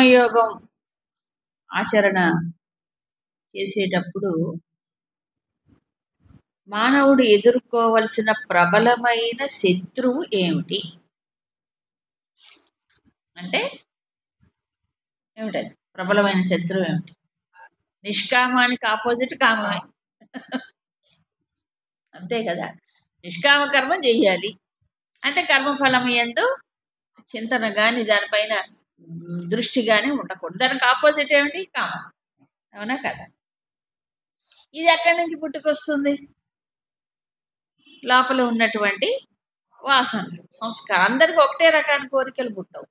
కర్మయోగం ఆచరణ చేసేటప్పుడు మానవుడు ఎదుర్కోవలసిన ప్రబలమైన శత్రువు ఏమిటి అంటే ఏమిటది? ప్రబలమైన శత్రువు ఏమిటి? నిష్కామానికి ఆపోజిట్ కామమే. అంతే కదా. నిష్కామ కర్మ చెయ్యాలి అంటే కర్మఫలం యందు చింతన కానీ దానిపైన దృష్టి కానీ ఉండకూడదు. దానికి ఆపోజిట్ ఏమిటి? కామం. అవునా కదా. ఇది ఎక్కడి నుంచి పుట్టుకొస్తుంది? లోపల ఉన్నటువంటి వాసనలు, సంస్కారం. అందరికి ఒకటే రకాల కోరికలు పుట్టవు.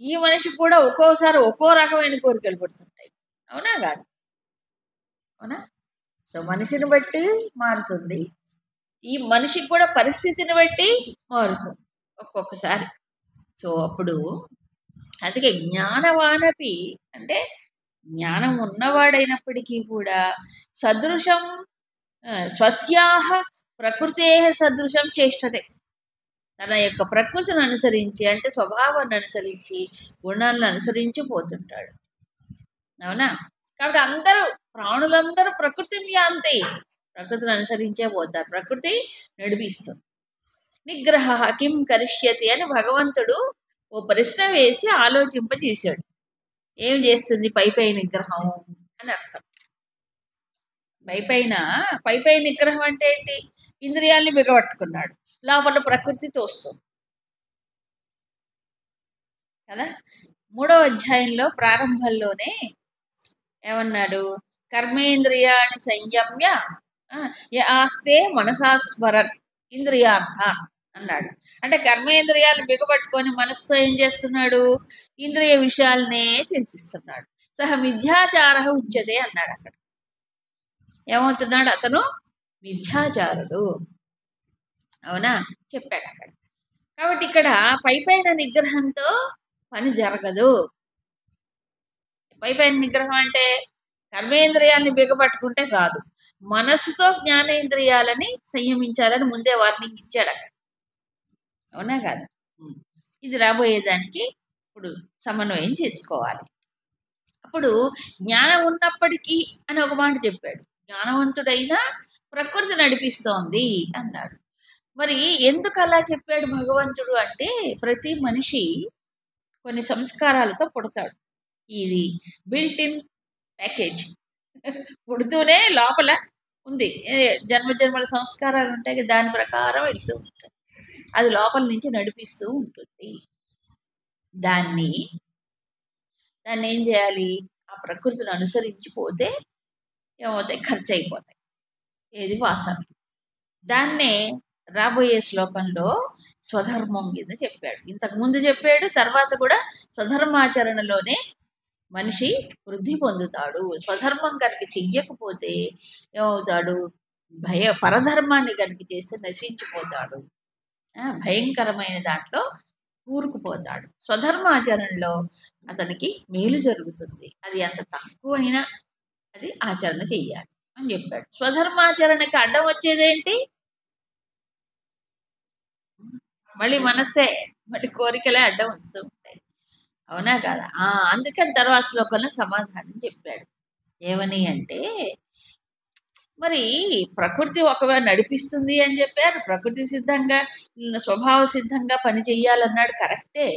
ఈ మనిషికి కూడా ఒక్కోసారి ఒక్కో రకమైన కోరికలు పుడుతుంటాయి. అవునా కాదు? అవునా. సో మనిషిని బట్టి మారుతుంది, ఈ మనిషికి కూడా పరిస్థితిని బట్టి మారుతుంది ఒక్కొక్కసారి. సో అప్పుడు అందుకే జ్ఞానవానపి అంటే జ్ఞానం ఉన్నవాడైనప్పటికీ కూడా సదృశం స్వస్యాహ ప్రకృతే సదృశం చేష్టతే. తన యొక్క ప్రకృతిని అనుసరించి అంటే స్వభావాన్ని అనుసరించి గుణాలను అనుసరించి పోతుంటాడు. అవునా. కాబట్టి అందరూ ప్రాణులందరూ ప్రకృతి యాంతి, ప్రకృతిని అనుసరించే పోతారు. ప్రకృతి నడిపిస్తుంది. నిగ్రహ కిం కరిష్యతి అని భగవంతుడు ఓ ప్రశ్న వేసి ఆలోచింపజేశాడు. ఏం చేస్తుంది పై నిగ్రహం అని అర్థం. పై నిగ్రహం అంటే ఏంటి? ఇంద్రియాల్ని బిగబట్టుకున్నాడు, లోపల ప్రకృతి తోస్తుంది కదా. 3వ అధ్యాయంలో ప్రారంభంలోనే ఏమన్నాడు? కర్మేంద్రియాన్ని సంయమ్య ఆస్తే మనసాస్మరన్ ఇంద్రియార్థ అన్నాడు. అంటే కర్మేంద్రియాలు బిగబట్టుకొని మనసుతో ఏం చేస్తున్నాడు? ఇంద్రియ విషయాలనే చింతిస్తున్నాడు. సహ మిథ్యాచార ఉచ్యతే అన్నాడు. అక్కడ ఏమవుతున్నాడు? అతను మిథ్యాచారుడు. అవునా, చెప్పాడు అక్కడ. కాబట్టి ఇక్కడ పైన నిగ్రహంతో పని జరగదు. పైన నిగ్రహం అంటే కర్మేంద్రియాన్ని బిగపట్టుకుంటే కాదు, మనస్సుతో జ్ఞానేంద్రియాలని సంయమించాలని ముందే వార్నింగ్ ఇచ్చాడు అక్కడ. అవునా కాదా. ఇది రాబోయేదానికి ఇప్పుడు సమన్వయం చేసుకోవాలి. అప్పుడు జ్ఞానం ఉన్నప్పటికీ అని ఒక మాట చెప్పాడు. జ్ఞానవంతుడైనా ప్రకృతి నడిపిస్తోంది అన్నాడు. మరి ఎందుకు అలా చెప్పాడు భగవంతుడు అంటే ప్రతి మనిషి కొన్ని సంస్కారాలతో పుడతాడు. ఇది బిల్ట్ ఇన్ ప్యాకేజ్. పుడుతూనే లోపల ఉంది జన్మజన్మల సంస్కారాలు ఉంటాయి, దాని ప్రకారం వెళ్తూ ఉంటాయి. అది లోపల నుంచి నడిపిస్తూ ఉంటుంది. దాన్ని ఏం చేయాలి? ఆ ప్రకృతిని అనుసరించిపోతే ఏమవుతాయి? ఖర్చు అయిపోతాయి. ఏది? వాసనలు. దాన్నే రాబోయే శ్లోకంలో స్వధర్మం మీద చెప్పాడు. ఇంతకు ముందు చెప్పాడు, తర్వాత కూడా స్వధర్మాచరణలోనే మనిషి వృద్ధి పొందుతాడు. స్వధర్మం కనుక చెయ్యకపోతే ఏమవుతాడు? పరధర్మాన్ని కనుక చేస్తే నశించిపోతాడు, భయంకరమైన దాంట్లో కూరుకుపోతాడు. స్వధర్మాచరణలో అతనికి మేలు జరుగుతుంది. అది ఎంత తక్కువైనా అది ఆచరణ చెయ్యాలి అని చెప్పాడు. స్వధర్మాచరణకి అడ్డం వచ్చేదేంటి? మళ్ళీ మనస్సే, మళ్ళీ కోరికలే అడ్డం వస్తూ ఉంటాయి. అవునా కదా. అందుకని తర్వాత శ్లోకంలో సమాధానం చెప్పాడు. ఏమని అంటే మరి ప్రకృతి ఒకవేళ నడిపిస్తుంది అని చెప్పారు, ప్రకృతి సిద్ధంగా స్వభావ సిద్ధంగా పని చెయ్యాలన్నాడు, కరెక్టే.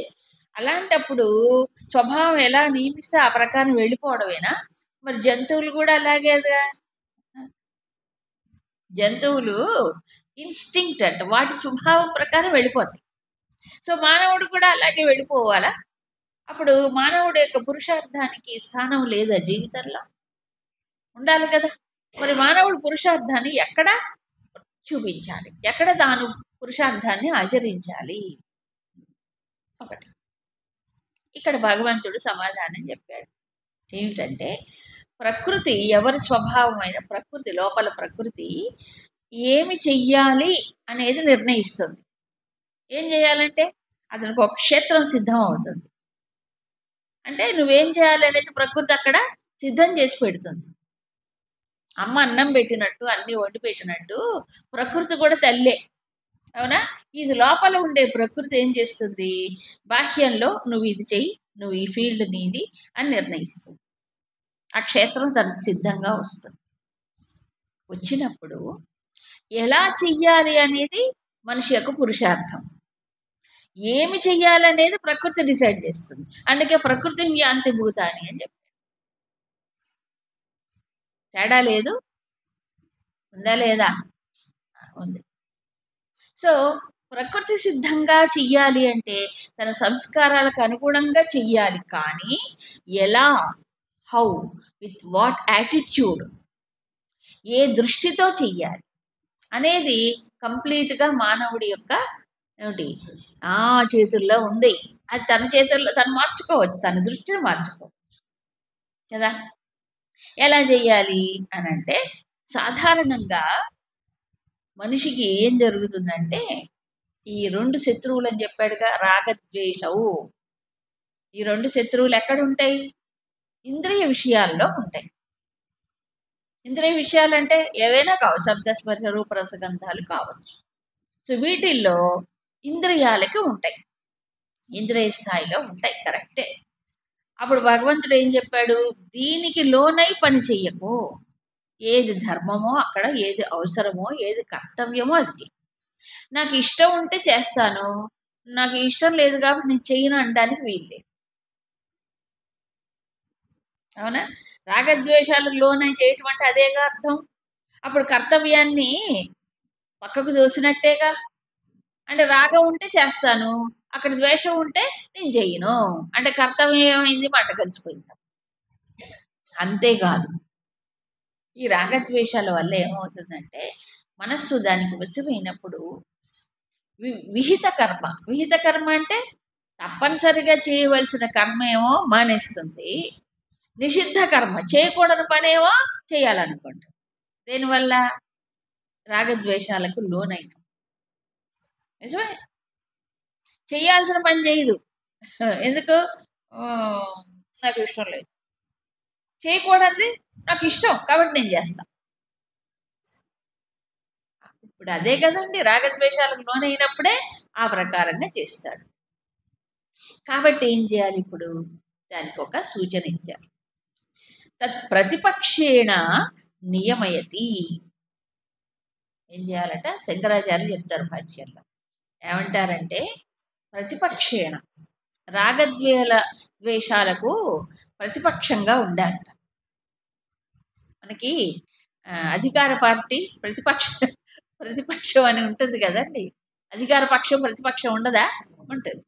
అలాంటప్పుడు స్వభావం ఎలా నియమిస్తే ఆ ప్రకారం వెళ్ళిపోవడమేనా? మరి జంతువులు కూడా అలాగేగా. జంతువులు ఇన్స్టింక్ట్ అంట, వాటి స్వభావం ప్రకారం వెళ్ళిపోతాయి. సో మానవుడు కూడా అలాగే వెళ్ళిపోవాలా? అప్పుడు మానవుడు యొక్క పురుషార్థానికి స్థానం లేదా జీవితంలో? ఉండాలి కదా. మరి మానవుడు పురుషార్థాన్ని ఎక్కడ చూపించాలి? ఎక్కడ తాను పురుషార్థాన్ని ఆచరించాలి? ఒకటి ఇక్కడ భగవంతుడు సమాధానం చెప్పాడు. ఏమిటంటే ప్రకృతి, ఎవరి స్వభావమైన ప్రకృతి, లోపల ప్రకృతి ఏమి చెయ్యాలి అనేది నిర్ణయిస్తుంది. ఏం చేయాలంటే అతనికి ఒక క్షేత్రం సిద్ధం అవుతుంది. అంటే నువ్వేం చేయాలి అనేది ప్రకృతి అక్కడ సిద్ధం చేసి పెడుతుంది. అమ్మ అన్నం పెట్టినట్టు, అన్ని వండి పెట్టినట్టు ప్రకృతి కూడా తల్లే. అవునా. ఇది లోపల ఉండే ప్రకృతి ఏం చేస్తుంది? బాహ్యంలో నువ్వు ఇది చెయ్యి, నువ్వు ఈ ఫీల్డ్ నీది అని నిర్ణయిస్తుంది. ఆ క్షేత్రం తనకు సిద్ధంగా వస్తుంది. వచ్చినప్పుడు ఎలా చెయ్యాలి అనేది మనిషి యొక్క పురుషార్థం. ఏమి చెయ్యాలనేది ప్రకృతి డిసైడ్ చేస్తుంది. అందుకే ప్రకృతి యాంతి భూతాని అని చెప్పారు. తేడా లేదు? ఉందా లేదా? ఉంది. సో ప్రకృతి సిద్ధంగా చెయ్యాలి అంటే తన సంస్కారాలకు అనుగుణంగా చెయ్యాలి. కానీ ఎలా, హౌ, విత్ వాట్ యాటిట్యూడ్, ఏ దృష్టితో చెయ్యాలి అనేది కంప్లీట్గా మానవుడి యొక్క ఏమిటి చేతుల్లో ఉంది. అది తన చేతుల్లో తను మార్చుకోవచ్చు, తన దృష్టిని మార్చుకోవచ్చు కదా. ఎలా చెయ్యాలి అని అంటే సాధారణంగా మనిషికి ఏం జరుగుతుందంటే ఈ 2 శత్రువులు అని చెప్పాడుగా, రాగద్వేషవు. ఈ 2 శత్రువులు ఎక్కడుంటాయి? ఇంద్రియ విషయాల్లో ఉంటాయి. ఇంద్రియ విషయాలంటే ఏవైనా కావచ్చు, శబ్దస్పర్శ రూప రసగంధాలు కావచ్చు. సో వీటిల్లో ఇంద్రియాలకి ఉంటాయి, ఇంద్రియ స్థాయిలో ఉంటాయి, కరెక్టే. అప్పుడు భగవంతుడు ఏం చెప్పాడు? దీనికి లోనై పని చెయ్యకు. ఏది ధర్మమో అక్కడ, ఏది అవసరమో, ఏది కర్తవ్యమో అది. నాకు ఇష్టం ఉంటే చేస్తాను, నాకు ఇష్టం లేదు కాబట్టి నేను చెయ్యను అనడానికి వీల్లేదు. అవునా? రాగద్వేషాలకు లోనై చేయటం అంటే అదేగా అర్థం. అప్పుడు కర్తవ్యాన్ని పక్కకు దోసినట్టేగా. అంటే రాగం ఉంటే చేస్తాను, అక్కడ ద్వేషం ఉంటే నేను చెయ్యను అంటే కర్తవ్యం ఏమైంది? మంట కలిసిపోయింది. అంతేకాదు, ఈ రాగద్వేషాల వల్ల ఏమవుతుందంటే మనస్సు దానికి వశమైనప్పుడు విహిత కర్మ, విహిత కర్మ అంటే తప్పనిసరిగా చేయవలసిన కర్మ ఏమో మానేస్తుంది, నిషిద్ధ కర్మ చేయకూడని పనేమో చేయాలనుకుంటుంది. దేనివల్ల? రాగద్వేషాలకు లోనైన. నిజమే, చేయాల్సిన పని చేయదు. ఎందుకు? నాకు ఇష్టం లేదు. చేయకూడదు, నాకు ఇష్టం కాబట్టి నేను చేస్తా. ఇప్పుడు అదే కదండి, రాగద్వేషాలకు లోనైనప్పుడే ఆ ప్రకారంగా చేస్తాడు. కాబట్టి ఏం చేయాలి? ఇప్పుడు దానికి ఒక సూచన ఇచ్చారు. తత్ ప్రతిపక్షేణ నియమయతి. ఏం చేయాలట? శంకరాచార్యులు చెప్తారు భాష్యంలో. ఏమంటారంటే ప్రతిపక్షేణ, ద్వేషాలకు ప్రతిపక్షంగా ఉండాలట. మనకి అధికార పార్టీ ప్రతిపక్షం అని ఉంటుంది కదండి. అధికార పక్షం ప్రతిపక్షం ఉండదా? ఉంటుంది.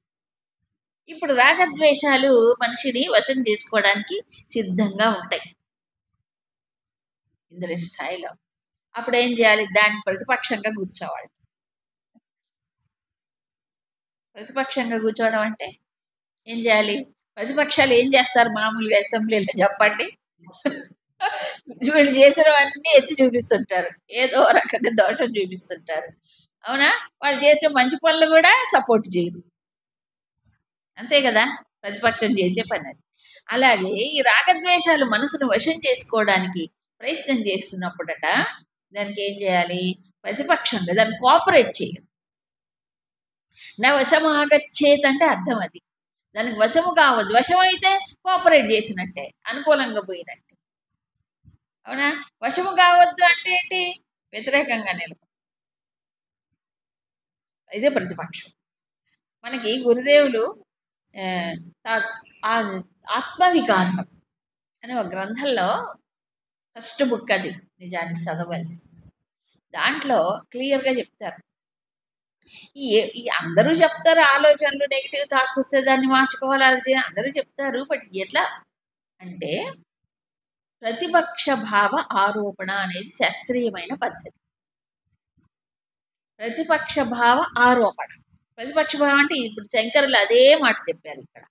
ఇప్పుడు రాగద్వేషాలు మనిషిని వశం చేసుకోవడానికి సిద్ధంగా ఉంటాయి ఇంద్రియ స్థాయిలో. అప్పుడు ఏం చేయాలి? దానికి ప్రతిపక్షంగా కూర్చోవాలి. ప్రతిపక్షంగా కూర్చోవడం అంటే ఏం చేయాలి? ప్రతిపక్షాలు ఏం చేస్తారు మామూలుగా అసెంబ్లీలో చెప్పండి? వీళ్ళు చేసినవన్నీ ఎత్తి చూపిస్తుంటారు, ఏదో రకంగా దోషం చూపిస్తుంటారు. అవునా? వాళ్ళు చేసే మంచి పనులు కూడా సపోర్ట్ చేయరు. అంతే కదా ప్రతిపక్షం చేసే పని అది. అలాగే ఈ రాగద్వేషాలు మనసును వశం చేసుకోవడానికి ప్రయత్నం చేస్తున్నప్పుడట దానికి ఏం చేయాలి? ప్రతిపక్షంగా దాన్ని కోఆపరేట్ చేయాలి. నా వశం ఆగచ్చేత్ అంటే అర్థం అది. దానికి వశము కావద్దు. వశం అయితే కోఆపరేట్ చేసినట్టే, అనుకూలంగా పోయినట్టే. అవునా? వశము కావద్దు అంటే ఏంటి? వ్యతిరేకంగా నిలబడి. ఇదే ప్రతిపక్షం. మనకి గురుదేవులు ఆత్మవికాసం అనే ఒక గ్రంథంలో ఫస్ట్ బుక్ అది నిజానికి చదవలసి. దాంట్లో క్లియర్గా చెప్తారు. ఈ అందరూ చెప్తారు ఆలోచనలు, నెగిటివ్ థాట్స్ వస్తే దాన్ని మార్చుకోవాలి, అది అందరూ చెప్తారు. బట్ ఎట్లా అంటే ప్రతిపక్ష భావ ఆరోపణ అనేది శాస్త్రీయమైన పద్ధతి. ప్రతిపక్ష భావ ఆరోపణ, ప్రతిపక్ష భావం అంటే ఇప్పుడు శంకరులు అదే మాట చెప్పారు ఇక్కడ.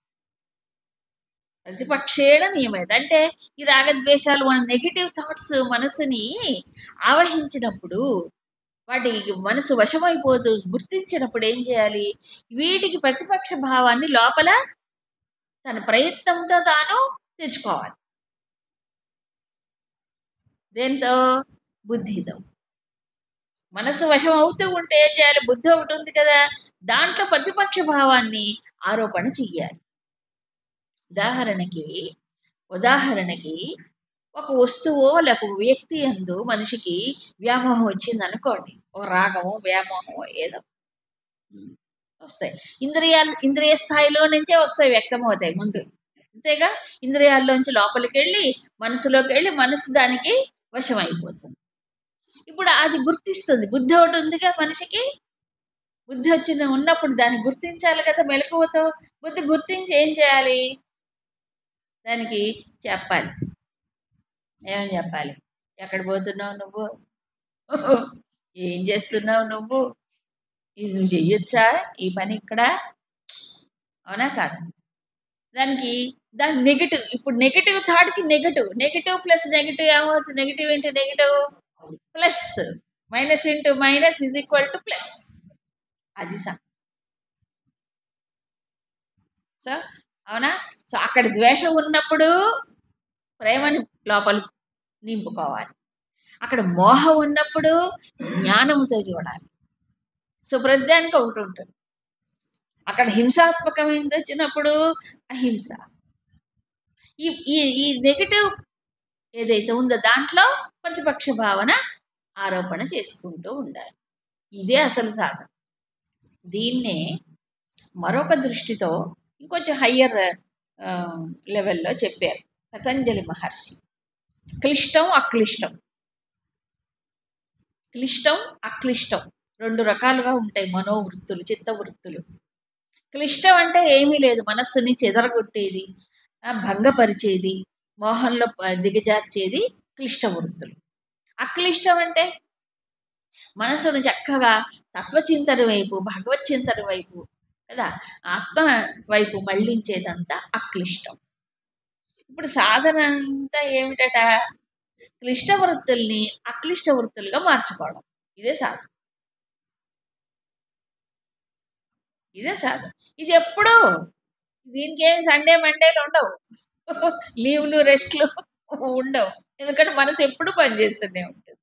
ప్రతిపక్షేణ నియమేది అంటే ఈ రాగద్వేషాలు మన నెగిటివ్ థాట్స్ మనసుని ఆవహించినప్పుడు, వాటికి మనసు వశమైపోతూ గుర్తించినప్పుడు ఏం చేయాలి? వీటికి ప్రతిపక్ష భావాన్ని లోపల తన ప్రయత్నంతో తాను తెచ్చుకోవాలి. దేంతో? బుద్ధితో. మనసు వశం అవుతూ ఉంటే ఏం చేయాలి? బుద్ధి ఒకటి ఉంది కదా, దాంట్లో ప్రతిపక్ష భావాన్ని ఆరోపణ చెయ్యాలి. ఉదాహరణకి ఉదాహరణకి ఒక వస్తువో లేక ఒక వ్యక్తి యందు మనిషికి వ్యామోహం వచ్చింది అనుకోండి. ఓ రాగమో, వ్యామోహమో ఏదో వస్తాయి. ఇంద్రియ స్థాయిలో నుంచే వస్తాయి, వ్యక్తమవుతాయి ముందు. అంతేగా? ఇంద్రియాల్లోంచి లోపలికెళ్ళి, మనసులోకెళ్ళి, మనసు దానికి వశమైపోతుంది. ఇప్పుడు అది గుర్తిస్తుంది. బుద్ధి ఒకటి ఉందిగా మనిషికి. బుద్ధి ఉన్నప్పుడు దాన్ని గుర్తించాలి కదా మెలకువతో. బుద్ధి గుర్తించి ఏం చేయాలి? దానికి చెప్పాలి. ఏమని చెప్పాలి? ఎక్కడ పోతున్నావు నువ్వు? ఏం చేస్తున్నావు నువ్వు? ఇది నువ్వు చెయ్యొచ్చా ఈ పని ఇక్కడ? అవునా కాదా? దానికి నెగెటివ్. ఇప్పుడు నెగెటివ్ థాట్కి నెగెటివ్ ప్లస్ నెగెటివ్ ఏమవుతుంది? Negative into negative plus, minus into minus is equal to plus. అది సో అవునా? సో అక్కడ ద్వేషం ఉన్నప్పుడు ప్రేమని లోపల నింపుకోవాలి. అక్కడ మోహం ఉన్నప్పుడు జ్ఞానంతో చూడాలి. సో ప్రతిదానికి ఒకటి ఉంటుంది. అక్కడ హింసాత్మకమైనది వచ్చినప్పుడు అహింస. ఈ ఈ ఈ నెగటివ్ ఏదైతే ఉందో దాంట్లో ప్రతిపక్ష భావన ఆరోపణ చేసుకుంటూ ఉండాలి. ఇదే అసలు సాధన. దీన్నే మరొక దృష్టితో ఇంకొంచెం హయ్యర్ లెవెల్లో చెప్పారు పతంజలి మహర్షి. క్లిష్టం అక్లిష్టం. క్లిష్టం అక్లిష్టం రెండు రకాలుగా ఉంటాయి మనోవృత్తులు, చిత్తవృత్తులు. క్లిష్టం అంటే ఏమీ లేదు, మనస్సుని చెదరగొట్టేది, భంగపరిచేది, మోహంలో దిగజార్చేది క్లిష్ట వృత్తులు. అక్లిష్టం అంటే మనసును చక్కగా తత్వచింతన వైపు, భగవత్ చింతన వైపు కదా, ఆత్మ వైపు మళ్లించేదంతా అక్లిష్టం. ఇప్పుడు సాధన అంతా ఏమిటట? క్లిష్ట వృత్తుల్ని అక్లిష్ట వృత్తులుగా మార్చుకోవడం. ఇదే సాధన. ఇదే సాధన. ఇది ఎప్పుడు దీనికి ఏమి సండే మండేలు ఉండవు, లీవ్లు రెస్ట్లు ఉండవు. ఎందుకంటే మనసు ఎప్పుడు పనిచేస్తూనే ఉంటుంది.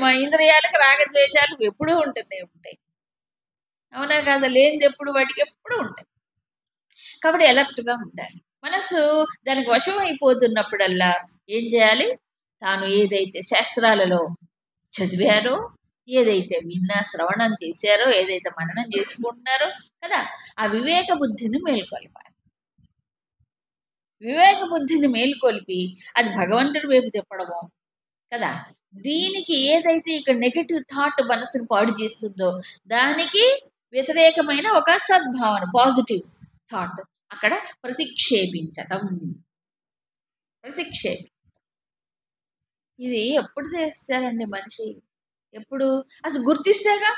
మా ఇంద్రియాలకు రాగద్వేషాలు ఎప్పుడూ ఉంటూనే ఉంటాయి. అవునా కాదా? లేనిది ఎప్పుడు వాటికి ఎప్పుడు ఉంటాయి. కాబట్టి అలర్ట్గా ఉండాలి. మనసు దానికి వశం అయిపోతున్నప్పుడల్లా ఏం చేయాలి? తాను ఏదైతే శాస్త్రాలలో చదివారో, ఏదైతే విన్నా శ్రవణం చేశారో, ఏదైతే మననం చేసుకుంటున్నారో కదా, ఆ వివేక బుద్ధిని మేల్కొల్పాలి. వివేక బుద్ధిని మేల్కొల్పి అది భగవంతుడి వైపు తిప్పడము కదా. దీనికి ఏదైతే ఇక్కడ నెగటివ్ థాట్ మనసును పాడు చేస్తుందో దానికి వ్యతిరేకమైన ఒక సద్భావన, పాజిటివ్ థాట్ అక్కడ ప్రతిక్షేపించటం. ఇది ఎప్పుడు చేస్తారండి మనిషి? ఎప్పుడు? అసలు గుర్తిస్తేగా.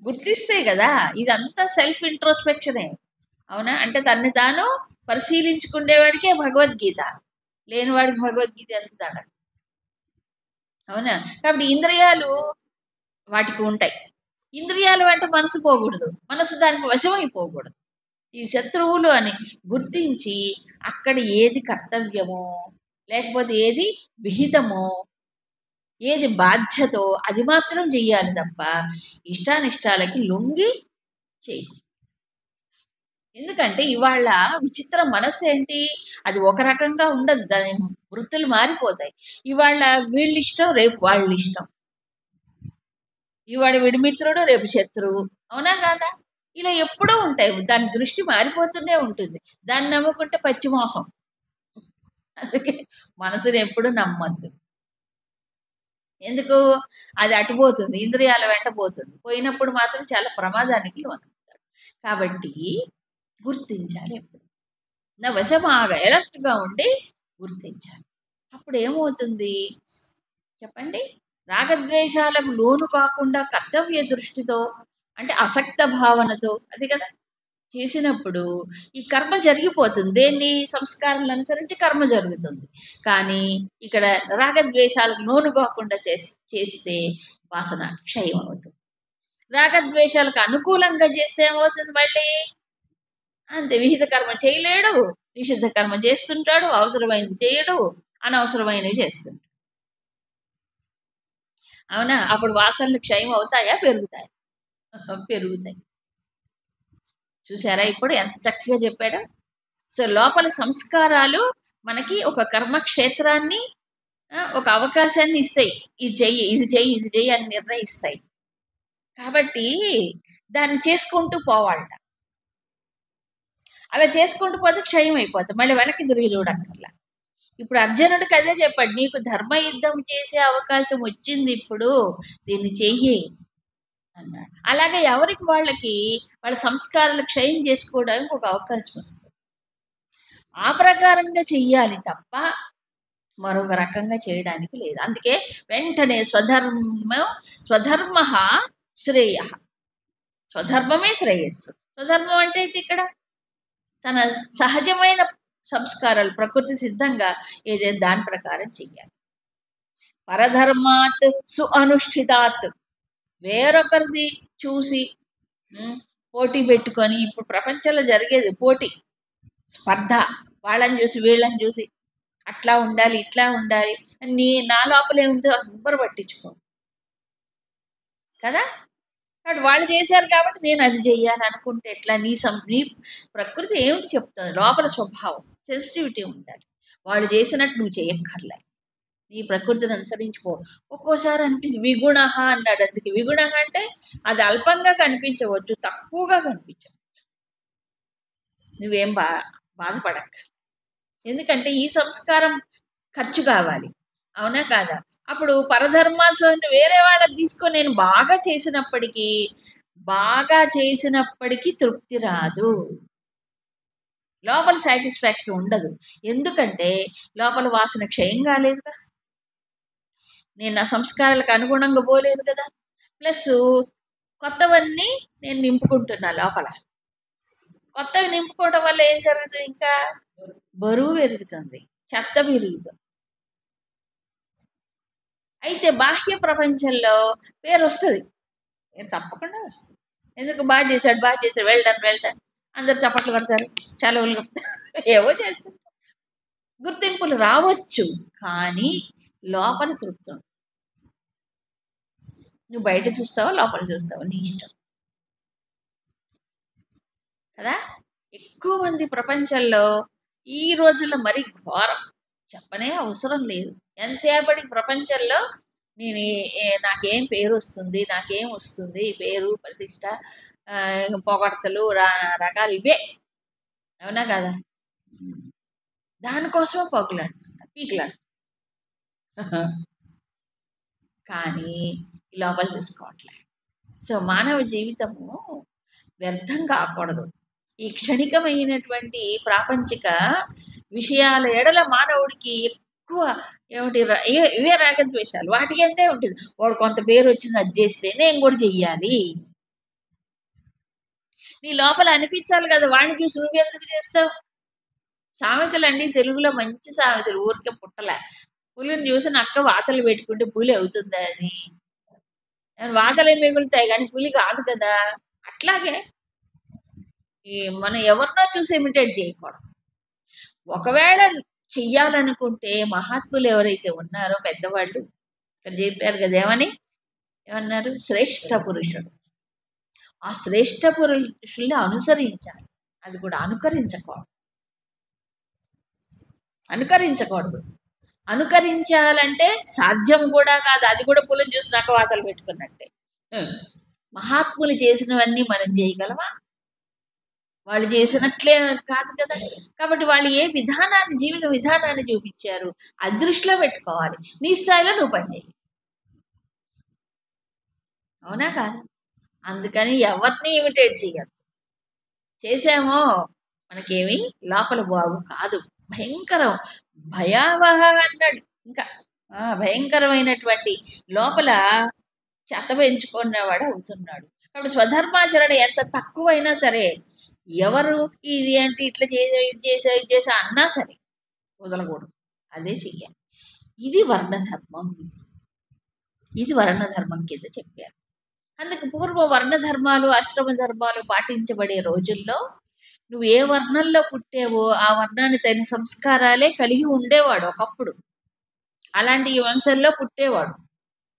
గుర్తిస్తే కదా. ఇదంతా సెల్ఫ్ ఇంట్రోస్పెక్షనే. అవునా? అంటే తన్ని తాను పరిశీలించుకునేవాడికే భగవద్గీత, లేనివాడికి భగవద్గీత ఎందుతాడ? అవునా? కాబట్టి ఇంద్రియాలు వాటికి ఉంటాయి. ఇంద్రియాల వెంట మనసు పోకూడదు, మనసు దానికి వశమైపోకూడదు. ఈ శత్రువులు అని గుర్తించి అక్కడ ఏది కర్తవ్యమో, లేకపోతే ఏది విహితమో, ఏది బాధ్యతో అది మాత్రం చెయ్యాలి తప్ప ఇష్టానిష్టాలకి లొంగి చేయి. ఎందుకంటే ఇవాళ విచిత్ర మనస్సు ఏంటి? అది ఒక రకంగా ఉండదు, దాని వృత్తులు మారిపోతాయి. ఇవాళ వీళ్ళ ఇష్టం, రేపు వాళ్ళ ఇష్టం. ఇవాళ వీడి మిత్రుడు, రేపు శత్రువు. అవునా కాదా? ఇలా ఎప్పుడూ ఉంటాయి. దాని దృష్టి మారిపోతూనే ఉంటుంది. దాన్ని నమ్ముకుంటే పచ్చి మోసం. అందుకే మనసుని ఎప్పుడు నమ్మద్దు. ఎందుకు? అది అటుపోతుంది, ఇంద్రియాల వెంట పోతుంది. పోయినప్పుడు మాత్రం చాలా ప్రమాదానికి లోనవుతాడు. కాబట్టి గుర్తించాలి. ఎప్పుడు నా వశమాగా ఎలర్ట్గా ఉండి గుర్తించాలి. అప్పుడు ఏమవుతుంది చెప్పండి? రాగద్వేషాలకు లోను కాకుండా కర్తవ్య దృష్టితో, అంటే అసక్త భావనతో అది కదా చేసినప్పుడు ఈ కర్మ జరిగిపోతుంది. దేన్ని? సంస్కారాలను అనుసరించి కర్మ జరుగుతుంది. కానీ ఇక్కడ రాగద్వేషాలకు లోను కాకుండా చేస్తే వాసన క్షయం అవుతుంది. రాగద్వేషాలకు అనుకూలంగా చేస్తే ఏమవుతుంది? మళ్ళీ అంతే, విహిత కర్మ చేయలేడు, నిషిద్ధ కర్మ చేస్తుంటాడు, అవసరమైనది చేయడు, అనవసరమైనవి చేస్తుంటాడు. అవునా? అప్పుడు వాసనలు క్షయం అవుతాయా? పెరుగుతాయి? పెరుగుతాయి. చూసారా ఇప్పుడు ఎంత చక్కగా చెప్పాడో? సో లోపల సంస్కారాలు మనకి ఒక కర్మక్షేత్రాన్ని, ఒక అవకాశాన్ని ఇస్తాయి. ఇది చెయ్యి, ఇది చెయ్యి, ఇది చెయ్యి అని నిర్ణయిస్తాయి. కాబట్టి దాన్ని చేసుకుంటూ పోవాలట. అలా చేసుకుంటూ పోతే క్షయం అయిపోతుంది, మళ్ళీ వెనక్కి తిరిగి చూడక్కర్లా. ఇప్పుడు అర్జునుడికి అదే చెప్పాడు, నీకు ధర్మ యుద్ధం చేసే అవకాశం వచ్చింది, ఇప్పుడు దీన్ని చెయ్యి అన్నాడు. అలాగే ఎవరికి వాళ్ళకి వాళ్ళ సంస్కారాలు క్షయం చేసుకోవడానికి ఒక అవకాశం వస్తుంది. ఆ ప్రకారంగా చెయ్యాలి తప్ప మరొక రకంగా చేయడానికి లేదు. అందుకే వెంటనే స్వధర్మ శ్రేయ, స్వధర్మమే శ్రేయస్సు. స్వధర్మం అంటే ఏంటి? ఇక్కడ తన సహజమైన సంస్కారాలు ప్రకృతి సిద్ధంగా ఏదైతే దాని ప్రకారం చెయ్యాలి. పరధర్మాత్ అనుష్ఠితాత్, వేరొకరిది చూసి పోటీ పెట్టుకొని, ఇప్పుడు ప్రపంచంలో జరిగేది పోటీ, స్పర్ధ, వాళ్ళని చూసి వీళ్ళని చూసి అట్లా ఉండాలి, ఇట్లా ఉండాలి, నా లోపలేముందో ఎవ్వరు పట్టించుకో కదా. కాబట్టి వాళ్ళు చేశారు కాబట్టి నేను అది చెయ్యాలి అనుకుంటే ఎట్లా? నీ ప్రకృతి ఏమిటి చెప్తుంది? లోపల స్వభావం, సెన్సిటివిటీ ఉండాలి. వాళ్ళు చేసినట్టు నువ్వు చేయక్కర్లే, నీ ప్రకృతిని అనుసరించుకో. ఒక్కోసారి అనిపించింది విగుణ అన్నాడు. అందుకే విగుణ అంటే అది అల్పంగా కనిపించవచ్చు, తక్కువగా కనిపించవచ్చు. నువ్వేం బాధపడక్క, ఎందుకంటే ఈ సంస్కారం ఖర్చు కావాలి, అవునా కాదా? అప్పుడు పరధర్మాసు అంటే వేరే వాళ్ళకి తీసుకొని నేను బాగా చేసినప్పటికీ తృప్తి రాదు, లోపల సాటిస్ఫాక్షన్ ఉండదు. ఎందుకంటే లోపల వాసన క్షయం కాలేదుగా, నేను నా సంస్కారాలకు అనుగుణంగా పోలేదు కదా. ప్లస్ కొత్తవన్నీ నేను నింపుకుంటున్నా లోపల. కొత్తవి నింపుకోవడం వల్ల ఏం జరుగుతుంది? ఇంకా బరువు పెరుగుతుంది, చెత్త పెరుగుతుంది. అయితే బాహ్య ప్రపంచంలో పేరు వస్తుంది, తప్పకుండా వస్తుంది. ఎందుకు? బాగా చేశాడు, వెల్డన్, అందరు చప్పట్లు పడతారు, చలవులు కప్తారు, ఏవో చేస్తారు. గుర్తింపులు రావచ్చు, కానీ లోపల తృప్తి ఉంది. నువ్వు బయట చూస్తావా, లోపల చూస్తావా, నీ ఇష్టం కదా. ఎక్కువ మంది ప్రపంచంలో ఈ రోజుల్లో మరీ ఘోరం, చెప్పనే అవసరం లేదు. ఎంతసేపటికి ప్రపంచంలో నాకేం పేరు వస్తుంది, నాకేం వస్తుంది, పేరు, ప్రతిష్ట, పొగడ్తలు, రకాలు ఇవే, అవునా కదా. దానికోసమే పీకులాడుతున్నారు. కానీ లోపల చూసుకోవట్లే. సో మానవ జీవితము వ్యర్థం కాకూడదు. ఈ క్షణికమైనటువంటి ప్రాపంచిక విషయాల ఎడల మానవుడికి ఎక్కువ ఏమిటి, ఇవే రాగద్వేషాలు, వాటికి ఎంతే ఉంటుంది. వాడు కొంత పేరు వచ్చింది, అది చేస్తే నేను కూడా చెయ్యాలి. నీ లోపల అనిపించాలి కదా, వాడిని చూసి నువ్వెందుకు చేస్తావు? సామెతలు అండి, తెలుగులో మంచి సామెతలు, ఊరికే పుట్టలే. పులిని చూసి నక్క వాతలు పెట్టుకుంటే పులి అవుతుందా? అని వాతలే మిగులుతాయి కానీ పులి కాదు కదా. అట్లాగే మనం ఎవరినో చూసి ఇమిటేట్ చేయకూడదు. ఒకవేళ చెయ్యాలనుకుంటే మహాత్ములు ఎవరైతే ఉన్నారో పెద్దవాళ్ళు ఇక్కడ చెప్పారు కదా, ఏమన్నారు? శ్రేష్ఠ పురుషుడు. ఆ శ్రేష్ఠ పురుషుల్ని అనుసరించాలి, అది కూడా అనుకరించకూడదు. అనుకరించాలంటే సాధ్యం కూడా కాదు, అది కూడా పులిని చూసి నాకు వాతలు పెట్టుకున్నట్టే. మహాత్ములు చేసినవన్నీ మనం చేయగలమా? వాళ్ళు చేసినట్లే కాదు కదా. కాబట్టి వాళ్ళు ఏ జీవన విధానాన్ని చూపించారు, అది దృష్టిలో పెట్టుకోవాలి. నీ స్థాయిలో నువ్వు పనిచేయి, అవునా కాదు. అందుకని ఎవరిని ఇమిటేట్ చేయద్దు. చేసామో మనకేమి లోపల బాగు కాదు, భయంకరం, భయావహ అన్నాడు. ఇంకా భయంకరమైనటువంటి లోపల చెత్త పెంచుకున్నవాడు అవుతున్నాడు. కాబట్టి స్వధర్మాచరణ ఎంత తక్కువైనా సరే, ఎవరు ఇది ఏంటి ఇట్లా ఇది చేసా అన్నా సరే వదలకూడదు, అదే చెయ్యాలి. ఇది వర్ణధర్మం కింద చెప్పారు. అందుకు పూర్వ వర్ణ ధర్మాలు, ఆశ్రమ ధర్మాలు పాటించబడే రోజుల్లో నువ్వు ఏ వర్ణంలో పుట్టావో ఆ వర్ణాన్ని తగిన సంస్కారాలే కలిగి ఉండేవాడు ఒకప్పుడు. అలాంటి ఈ వంశంలో పుట్టేవాడు,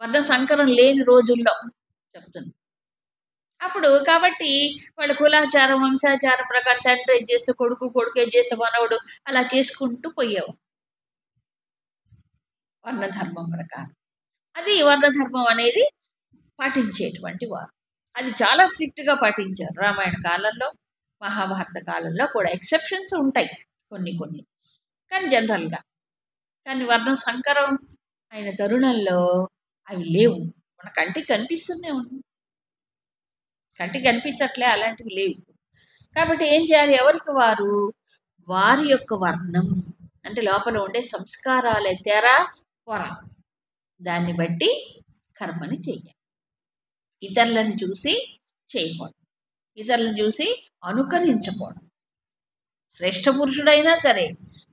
వర్ణ సంకరం లేని రోజుల్లో చెప్తున్నా. అప్పుడు కాబట్టి వాళ్ళ కులాచారం, వంశాచారం ప్రకారం తండ్రి ఏది చేస్తే కొడుకు, కొడుకు ఏది చేస్తే మనవడు అలా చేసుకుంటూ పోయేవారు వర్ణధర్మం ప్రకారం. అది వర్ణధర్మం అనేది పాటించేటువంటి వారు. అది చాలా స్ట్రిక్ట్‌గా పాటించారు రామాయణ కాలంలో, మహాభారత కాలంలో కూడా. ఎక్సెప్షన్స్ ఉంటాయి కొన్ని కొన్ని. కానీ జనరల్‌గా. కానీ వర్ణ సంకరం అయిన తరుణంలో అవి లేవు. మన కంటికి కనిపిస్తూనే ఉన్నాయి. కంటికి కనిపించట్లే అలాంటివి లేవు. కాబట్టి ఏం చేయాలి? ఎవరికి వారు వారి యొక్క వర్ణం అంటే లోపల ఉండే సంస్కారాలే తెర, పొర. దాన్ని బట్టి కర్మని చెయ్యాలి. ఇతరులను చూసి చేయకూడదు. ఇతరులను చూసి అనుకరించకూడదు. శ్రేష్ఠ పురుషుడైనా సరే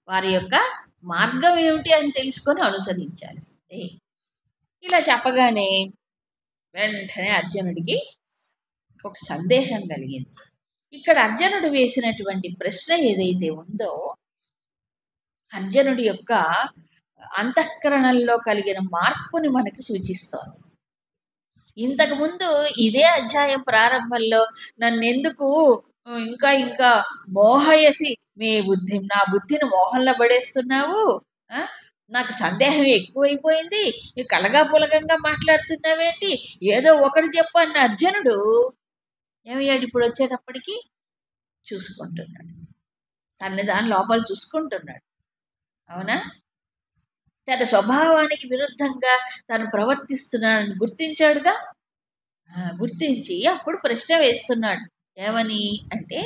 వారి యొక్క మార్గం ఏమిటి అని తెలుసుకొని అనుసరించాల్సిందే. ఇలా చెప్పగానే వెంటనే అర్జునుడికి ఒక సందేహం కలిగింది. ఇక్కడ అర్జునుడు వేసినటువంటి ప్రశ్న ఏదైతే ఉందో అర్జునుడి యొక్క అంతఃకరణంలో కలిగిన మార్పుని మనకి సూచిస్తోంది. ఇంతకుముందు ఇదే అధ్యాయం ప్రారంభంలో నన్నెందుకు ఇంకా ఇంకా మోహయసి నా బుద్ధిని మోహంలో పడేస్తున్నావు, నాకు సందేహం ఎక్కువైపోయింది, కలగా పులగంగా మాట్లాడుతున్నావేంటి, ఏదో ఒకటి చెప్పు అన్న అర్జునుడు ఏమయ్యాడు? ఇప్పుడు వచ్చేటప్పటికి చూసుకుంటున్నాడు, తన్ని దాని లోపల చూసుకుంటున్నాడు. అవునా? తన స్వభావానికి విరుద్ధంగా తను ప్రవర్తిస్తున్నానని గుర్తించాడుగా. గుర్తించి అప్పుడు ప్రశ్న వేస్తున్నాడు. ఏమని అంటే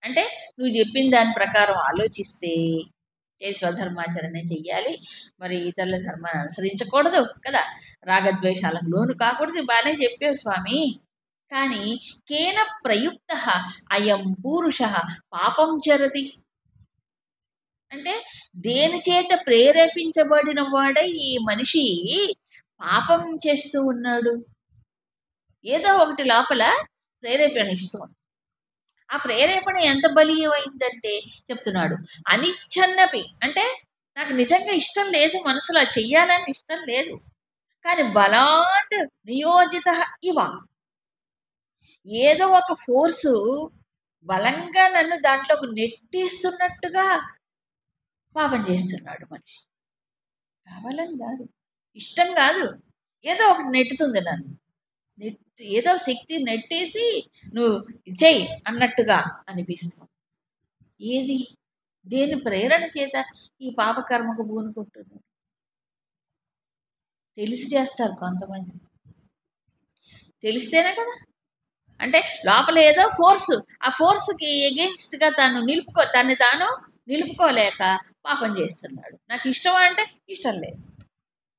అంటే నువ్వు చెప్పిన దాని ప్రకారం ఆలోచిస్తే స్వధర్మాచరణ చెయ్యాలి, మరి ఇతరుల ధర్మాన్ని అనుసరించకూడదు కదా, రాగద్వేషాలకు లోను కాకూడదు. బాగానే చెప్పావు స్వామి. కానీ కేన ప్రయుక్త అయం పూరుష పాపం చరతి అంటే దేని చేత ప్రేరేపించబడిన వాడై ఈ మనిషి పాపం చేస్తూ ఉన్నాడు? ఏదో ఒకటి లోపల ప్రేరేపణ ఇస్తుంది. ఆ ప్రేరేపణ ఎంత బలీయమైందంటే చెప్తున్నాడు అనిచ్ఛన్నపి అంటే నాకు నిజంగా ఇష్టం లేదు, మనసులో చెయ్యాలని ఇష్టం లేదు, కానీ బలాత్ నియోజిత ఇవ ఏదో ఒక ఫోర్సు బలంగా నన్ను దాంట్లోకి నెట్టేస్తున్నట్టుగా పాపం చేస్తున్నాడు మనిషి. కావాలని కాదు, ఇష్టం కాదు, ఏదో ఒకటి నెట్టుతుంది నన్ను, ఏదో శక్తి నెట్టేసి నువ్వు చెయ్యి అన్నట్టుగా అనిపిస్తుంది. ఏది దేని ప్రేరణ చేత ఈ పాపకర్మకు పూనుకుంటున్నాడు? తెలిసి చేస్తారు కొంతమంది, తెలిస్తేనే కదా. అంటే లోపల ఏదో ఫోర్స్, ఆ ఫోర్స్కి ఎగెయిన్స్ట్గా తన్ని తాను నిలుపుకోలేక పాపం చేస్తున్నాడు. నాకు ఇష్టమా అంటే ఇష్టం లేదు.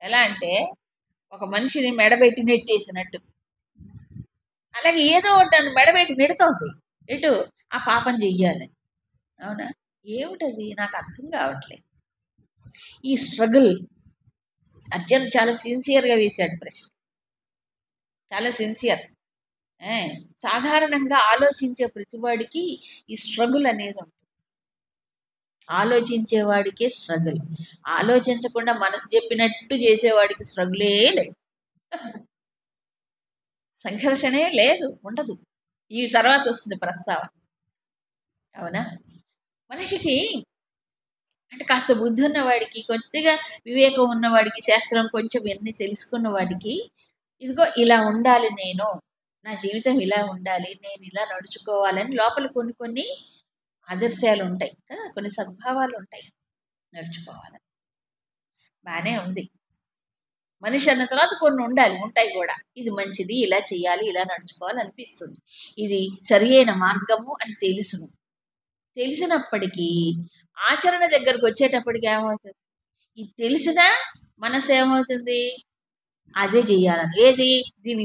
ఎలా అంటే ఒక మనిషిని మెడబెట్టి నెట్టేసినట్టు, అలాగే ఏదో నన్ను మెడబెట్టి నెడుతోంది ఎటు ఆ పాపం చెయ్యాలని. అవునా? ఏమిటది నాకు అర్థం కావట్లేదు. ఈ స్ట్రగుల్ అర్జున్ చాలా సిన్సియర్గా వేశాడు ప్రశ్న, చాలా సిన్సియర్. సాధారణంగా ఆలోచించే ప్రతివాడికి ఈ స్ట్రగుల్ అనేది ఉంటుంది. ఆలోచించేవాడికే స్ట్రగుల్, ఆలోచించకుండా మనసు చెప్పినట్టు చేసేవాడికి స్ట్రగులే లేదు, సంఘర్షణే లేదు, ఉండదు. ఈ తర్వాత వస్తుంది ప్రస్తావన. అవునా? మనిషికి అంటే కాస్త బుద్ధి ఉన్నవాడికి, కొద్దిగా వివేకం ఉన్నవాడికి, శాస్త్రం కొంచెం ఎన్ని తెలుసుకున్న వాడికి ఇదిగో ఇలా ఉండాలి, నేను నా జీవితం ఇలా ఉండాలి, నేను ఇలా నడుచుకోవాలని లోపల కొన్ని కొన్ని ఆదర్శాలు ఉంటాయి కదా, కొన్ని సద్భావాలు ఉంటాయి, నడుచుకోవాలి. బాగానే ఉంది. మనిషి అన్న తర్వాత కొన్ని ఉంటాయి కూడా. ఇది మంచిది, ఇలా చేయాలి, ఇలా నడుచుకోవాలి అనిపిస్తుంది, ఇది సరి అయిన మార్గము అని తెలిసినప్పటికీ ఆచరణ దగ్గరకు వచ్చేటప్పటికి ఏమవుతుంది? ఇది తెలిసినా మనసు ఏమవుతుంది? అదే చెయ్యాలని. ఏది? దీని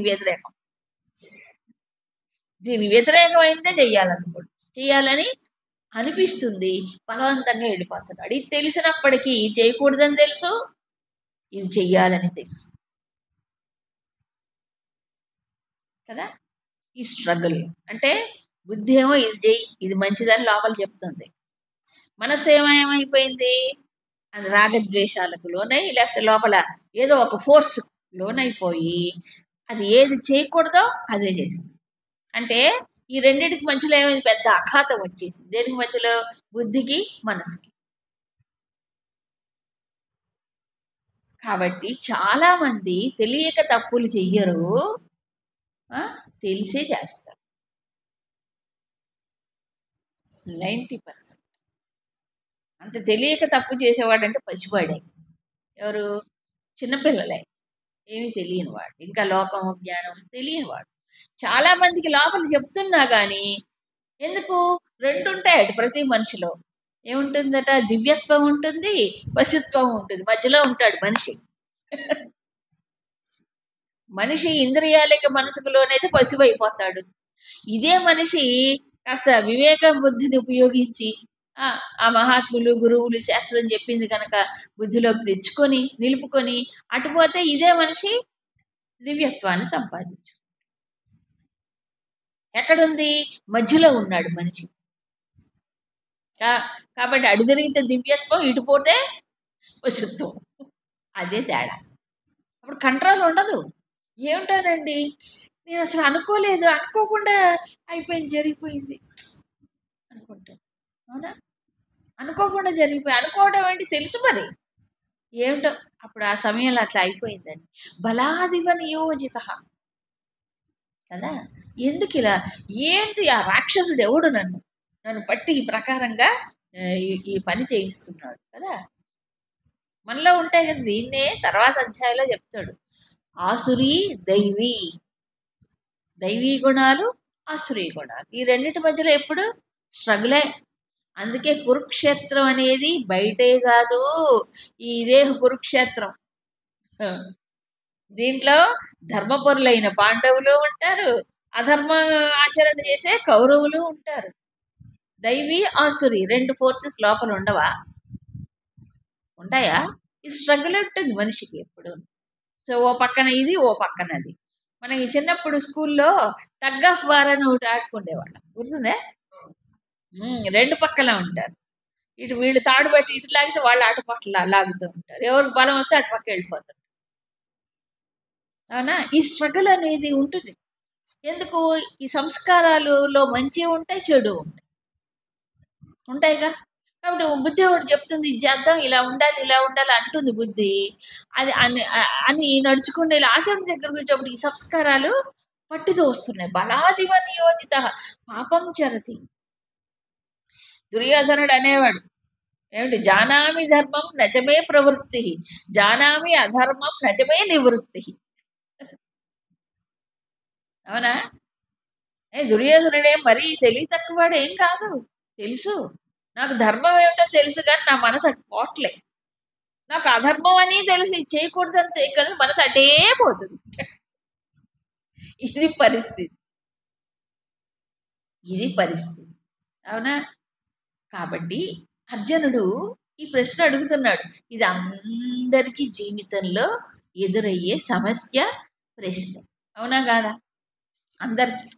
వ్యతిరేకమైందే చెయ్యాలని అనిపిస్తుంది, బలవంతంగా వెళ్ళిపోతున్నాడు. ఇది తెలిసినప్పటికీ చేయకూడదని తెలుసు, ఇది చెయ్యాలని తెలుసు కదా. ఈ స్ట్రగుల్ అంటే బుద్ధి ఏమో ఇది చెయ్యి, ఇది మంచిదని లోపల చెప్తుంది, మనసు ఏమైపోయింది? అది రాగద్వేషాలకు లోనై, లేకపోతే లోపల ఏదో ఒక ఫోర్స్ లోనైపోయి అది ఏది చేయకూడదో అదే చేస్తుంది. అంటే ఈ రెండింటికి మధ్యలో ఏమైంది, పెద్ద అఘాతం వచ్చేసింది. దేనికి మధ్యలో? బుద్ధికి మనసుకి. కాబట్టి చాలా మంది తెలియక తప్పులు చెయ్యరు, తెలిసే చేస్తారు. 90% అంత తెలియక తప్పు చేసేవాడంటే పసివాడే. ఎవరు? చిన్నపిల్లలే, ఏమి తెలియని వాడు, ఇంకా లోకం జ్ఞానం తెలియని వాడు. చాలా మందికి లోపల చెప్తున్నా కానీ ఎందుకు? రెండు ఉంటాయి ప్రతి మనిషిలో. ఏముంటుందట? దివ్యత్వం ఉంటుంది, పశుత్వం ఉంటుంది. మధ్యలో ఉంటాడు మనిషి. మనిషి ఇంద్రియాలకి మనసుకు లోనైతే పశువు అయిపోతాడు. ఇదే మనిషి కాస్త వివేక బుద్ధిని ఉపయోగించి ఆ మహాత్ములు గురువులు శాస్త్రం చెప్పింది కనుక బుద్ధిలోకి తెచ్చుకొని నిలుపుకొని అటుపోతే ఇదే మనిషి దివ్యత్వాన్ని సంపాదించు. ఎక్కడుంది? మధ్యలో ఉన్నాడు మనిషి. కాబట్టి అడి జరిగితే దివ్యత్వం, ఇటు పోతే పశుత్వం. అదే తేడా. అప్పుడు కంట్రోల్ ఉండదు. ఏమిటానండి, నేను అసలు అనుకోలేదు, అనుకోకుండా అయిపోయింది, జరిగిపోయింది అనుకుంటాను. అవునా? అనుకోకుండా జరిగిపోయి, అనుకోవడం ఏంటి తెలుసు మరి ఏమిటో. అప్పుడు ఆ సమయంలో అట్లా అయిపోయిందండి. బలాదివ నియోజిత కదా. ఎందుకు ఇలా? ఏంటి ఆ రాక్షసుడు ఎవడు నన్ను పట్టి ఈ ప్రకారంగా ఈ పని చేయిస్తున్నాడు కదా. మనలో ఉంటాయి కదా. దీన్నే తర్వాత అధ్యాయంలో చెప్తాడు. ఆసురీ దైవీ, దైవీ గుణాలు, ఆసురీ గుణాలు, ఈ రెండింటి మధ్యలో ఎప్పుడు స్ట్రగులే. అందుకే కురుక్షేత్రం అనేది బయటే కాదు, ఇదే కురుక్షేత్రం. దీంట్లో ధర్మపరులైన పాండవులు ఉంటారు, అధర్మ ఆచరణ చేసే కౌరవులు ఉంటారు. దైవీ ఆసురి రెండు ఫోర్సెస్ లోపల ఉండవా? ఉంటాయా? ఈ స్ట్రగుల్ ఉంటుంది మనిషికి ఎప్పుడు. సో ఓ పక్కన ఇది, ఓ పక్కన అది. మనకి చిన్నప్పుడు స్కూల్లో టగ్ ఆఫ్ వార్ అని ఒకటి ఆడుకుండేవాళ్ళం, గుర్తుందే? రెండు పక్కల ఉంటారు. ఇటు వీళ్ళు తాడు బట్టి ఇటు లాగితే వాళ్ళు అటు పక్కల లాగుతూ ఉంటారు. ఎవరికి బలం వస్తే అటు పక్క వెళ్ళిపోతారు. అవునా? ఈ స్ట్రగుల్ అనేది ఉంటుంది. ఎందుకు? ఈ సంస్కారాలలో మంచి ఉంటాయి, చెడు ఉంటాయిగా. కాబట్టి బుద్ధి ఒకటి చెప్తుంది, ఇది చేద్దాం, ఇలా ఉండాలి, ఇలా ఉండాలి అంటుంది బుద్ధి. అది అని నడుచుకుంటే ఆచరణ దగ్గరకు వచ్చేప్పుడు ఈ సంస్కారాలు పట్టితో వస్తున్నాయి. బలాదివ నియోజిత పాపం చరతి. దుర్యోధనుడు అనేవాడు ఏమిటి? జానామి ధర్మం నచమే ప్రవృత్తి, జానామి అధర్మం నచమే నివృత్తి. అవునా? దుర్యోధనుడే మరీ తెలివి తక్కువవాడు ఏం కాదు, తెలుసు. నాకు ధర్మం ఏమిటో తెలుసు కానీ నా మనసు అటు పోట్లే. నాకు అధర్మం అని తెలిసి చేయకూడదని చేయకూడదు, మనసు అటే పోతుంది. ఇది పరిస్థితి, ఇది పరిస్థితి. అవునా? కాబట్టి అర్జునుడు ఈ ప్రశ్న అడుగుతున్నాడు. ఇది అందరికీ జీవితంలో ఎదురయ్యే సమస్య ప్రశ్న. అవునా కాదా? అందరికీ.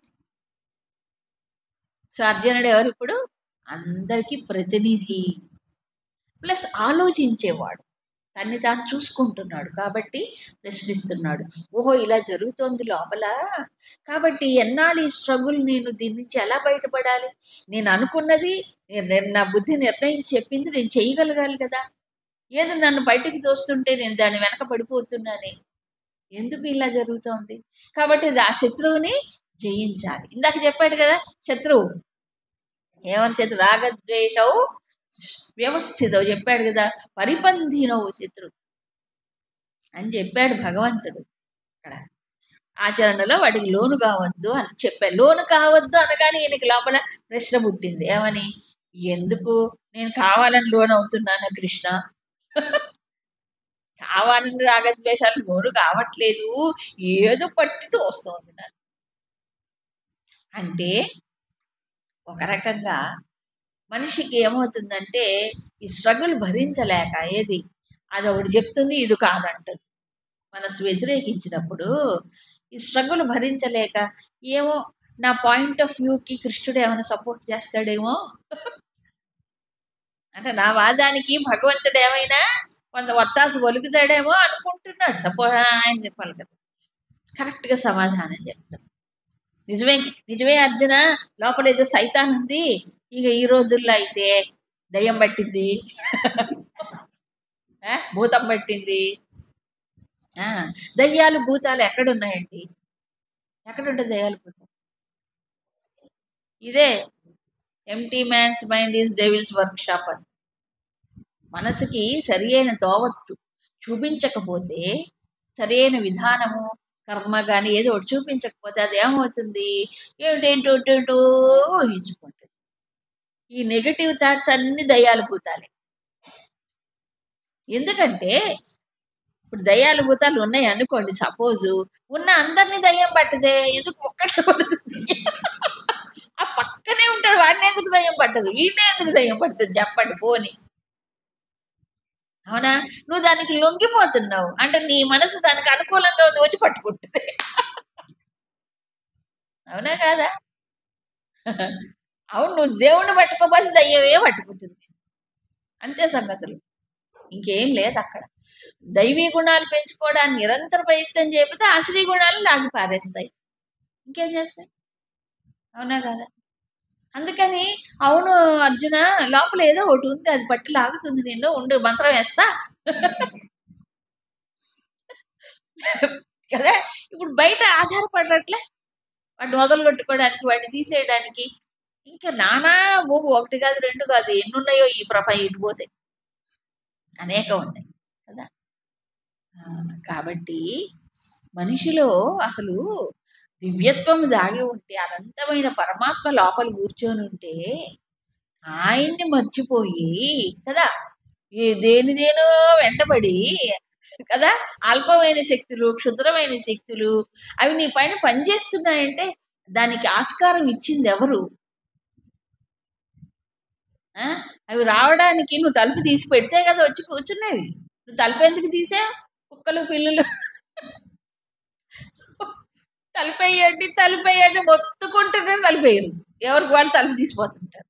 సో అర్జునుడు ఎవరు? ఇప్పుడు అందరికీ ప్రతినిధి, ప్లస్ ఆలోచించేవాడు, తన్ని తాను చూసుకుంటున్నాడు కాబట్టి ప్రశ్నిస్తున్నాడు. ఓహో ఇలా జరుగుతోంది లోపల, కాబట్టి ఎన్నాళ్ళు ఈ స్ట్రగుల్, నేను దీని నుంచి ఎలా బయటపడాలి? నేను అనుకున్నది, నా బుద్ధి నిర్ణయించి చెప్పింది నేను చేయగలగాలి కదా. ఏదో నన్ను బయటికి చూస్తుంటే నేను దాని వెనక పడిపోతున్నానే, ఎందుకు ఇలా జరుగుతోంది? కాబట్టి ఆ శత్రువుని జయించాలి. ఇందాక చెప్పాడు కదా శత్రువు ఏమని, శత్రు రాగద్వేషవు వ్యవస్థితం చెప్పాడు కదా, పరిపంధినవు శత్రు అని చెప్పాడు భగవంతుడు. అక్కడ ఆచరణలో వాటికి లోను కావద్దు అని చెప్పాడు. లోను కావద్దు అనగానే ఈయనకి లోపల ప్రశ్న పుట్టింది. ఏమని? ఎందుకు నేను కావాలని లోను అవుతున్నాను కృష్ణ? కావాలని రాగద్వేషాలు లోను కావట్లేదు, ఏదో పట్టితో వస్తుంది నాకు. అంటే ఒక రకంగా మనిషికి ఏమవుతుందంటే ఈ స్ట్రగుల్ భరించలేక, ఏది అది ఒకటి చెప్తుంది, ఇది కాదంటుంది. మనసు వ్యతిరేకించినప్పుడు ఈ స్ట్రగుల్ భరించలేక, ఏమో నా పాయింట్ ఆఫ్ వ్యూకి కృష్ణుడు ఏమైనా సపోర్ట్ చేస్తాడేమో, అంటే నా వాదానికి భగవంతుడు ఏమైనా కొంత వత్తాసు ఒలుగుతాడేమో అనుకుంటున్నాడు. సపోజ్ ఆయన చెప్పాలి కదా. కరెక్ట్గా సమాధానం చెప్తాం. నిజమే నిజమే అర్జున, లోపల ఏదో సైతాన్ ఉంది. ఇక ఈ రోజుల్లో అయితే దయ్యం పట్టింది, భూతం పట్టింది. దయ్యాలు భూతాలు ఎక్కడున్నాయండి? ఎక్కడుంటాయి దయ్యాలు భూతాలు? ఇదే empty man's mind is devil's workshop అని. మనసుకి సరి అయిన దోవత్తు చూపించకపోతే, సరి అయిన విధానము కర్మ కానీ ఏదో ఒకటి చూపించకపోతే అది ఏమవుతుంది? ఏంటేంటో ఊహించుకుంటుంది. ఈ నెగటివ్ థాట్స్ అన్ని దయ్యాలు భూతాలే. ఎందుకంటే ఇప్పుడు దయ్యాలు భూతాలు ఉన్నాయి అనుకోండి, సపోజు ఉన్న అందరినీ దయ్యం పట్టదే, ఎందుకు ఒక్కటే పడుతుంది? ఆ పక్కనే ఉంటాడు వాడిని ఎందుకు దయ్యం పట్టదు? వీడినే ఎందుకు దయ్యం పడుతుంది చెప్పండి పోని. అవునా? నువ్వు దానికి లొంగిపోతున్నావు అంటే నీ మనసు దానికి అనుకూలంగా వచ్చి పట్టుకుంటుంది. అవునా కాదా? అవును, నువ్వు దేవుణ్ణి పట్టుకోపోతే దయ్యమే పట్టుకుంటుంది. అంతే సంగతులు, ఇంకేం లేదు అక్కడ. దైవీ గుణాలు పెంచుకోవడానికి నిరంతర ప్రయత్నం చేయకపోతే ఆశ్రీ గుణాలు లాగి పారేస్తాయి. ఇంకేం చేస్తాయి? అవునా కదా? అందుకని అవును అర్జున, లోపల ఏదో ఒకటి ఉంది, అది పట్టి లాగుతుంది నిన్ను, ఉండు మంత్రం వేస్తా కదా. ఇప్పుడు బయట ఆధారపడట్లే వాటిని వదలగొట్టుకోవడానికి, వాటిని తీసేయడానికి. ఇంకా నానా బాబు, ఒకటి కాదు రెండు కాదు, ఎన్నున్నాయో ఈ ప్రపంచం ఇటు పోతే అనేకం ఉన్నాయి కదా. కాబట్టి మనిషిలో అసలు దివ్యత్వం దాగి ఉంటే, అనంతమైన పరమాత్మ లోపల కూర్చొని ఉంటే ఆయన్ని మర్చిపోయి కదా, దేనిదేనో వెంటబడి కదా, అల్పమైన శక్తులు, క్షుద్రమైన శక్తులు అవి నీ పైన పనిచేస్తున్నాయంటే దానికి ఆస్కారం ఇచ్చింది ఎవరు? అవి రావడానికి నువ్వు తలుపు తీసి పెడితే కదా వచ్చి కూర్చునేవి. నువ్వు తలుపు ఎందుకు తీసావు? కుక్కలు పిల్లులు తలుపేయండి మొత్తుకుంటున్నారు, తలుపేయరు. ఎవరికి వాళ్ళు తలుపు తీసిపోతుంటారు.